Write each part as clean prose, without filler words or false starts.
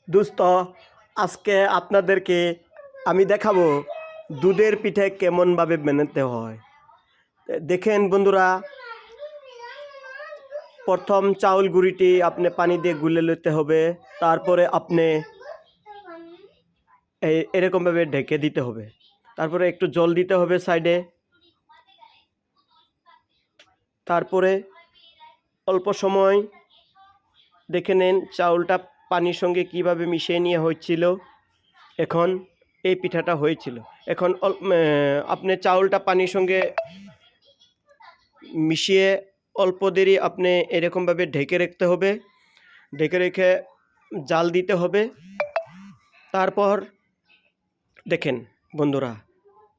দোস্ত আজকে আপনাদেরকে আমি দেখাবো দুধের পিঠে কেমনভাবে বানাতে হয়। দেখেন বন্ধুরা, প্রথম চাউল গুঁড়িটি আপনি পানি দিয়ে গুলে নিতে হবে। তারপরে আপনি এরকমভাবে ঢেকে দিতে হবে। তারপরে একটু জল দিতে হবে সাইডে। তারপরে অল্প সময় দেখে নেন চাউলটা পানির সঙ্গে কিভাবে মিশিয়ে নিয়ে হচ্ছিল। এখন এই পিঠাটা হয়েছিল। এখন আপনি চাউলটা পানির সঙ্গে মিশিয়ে অল্প দেরি আপনি এরকমভাবে ঢেকে রাখতে হবে। ঢেকে রেখে জাল দিতে হবে। তারপর দেখেন বন্ধুরা,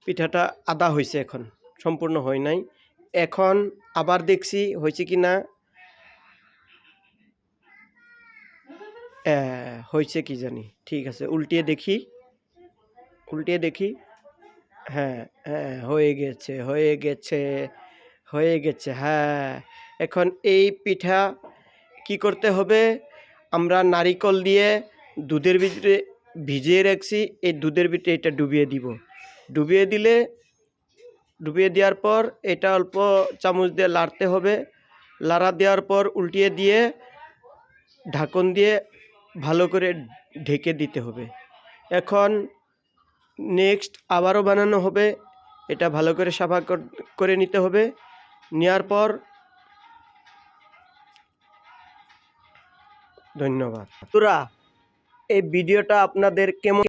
পিঠাটা আধা হয়েছে, এখন সম্পূর্ণ হয় নাই। এখন আবার দেখছি হয়েছে কি না, হয়েছে কি জানি। ঠিক আছে, উল্টিয়ে দেখি। হ্যাঁ হ্যাঁ, হয়ে গেছে। হ্যাঁ, এখন এই পিঠা কি করতে হবে, আমরা নারিকেল দিয়ে দুধের ভিতরে ভিজিয়ে রাখছি, এই দুধের ভিতরে এটা ডুবিয়ে দেওয়ার পর এটা অল্প চামচ দিয়ে লাড়তে হবে। লাড়া দেওয়ার পর উল্টিয়ে দিয়ে ঢাকন দিয়ে ভালো করে ঢেকে দিতে হবে। এখন নেক্সট আবারও বানানো হবে। এটা ভালো করে সাফা করে নিতে হবে। নেওয়ার পর ধন্যবাদ। তোরা এই ভিডিওটা আপনাদের কেমন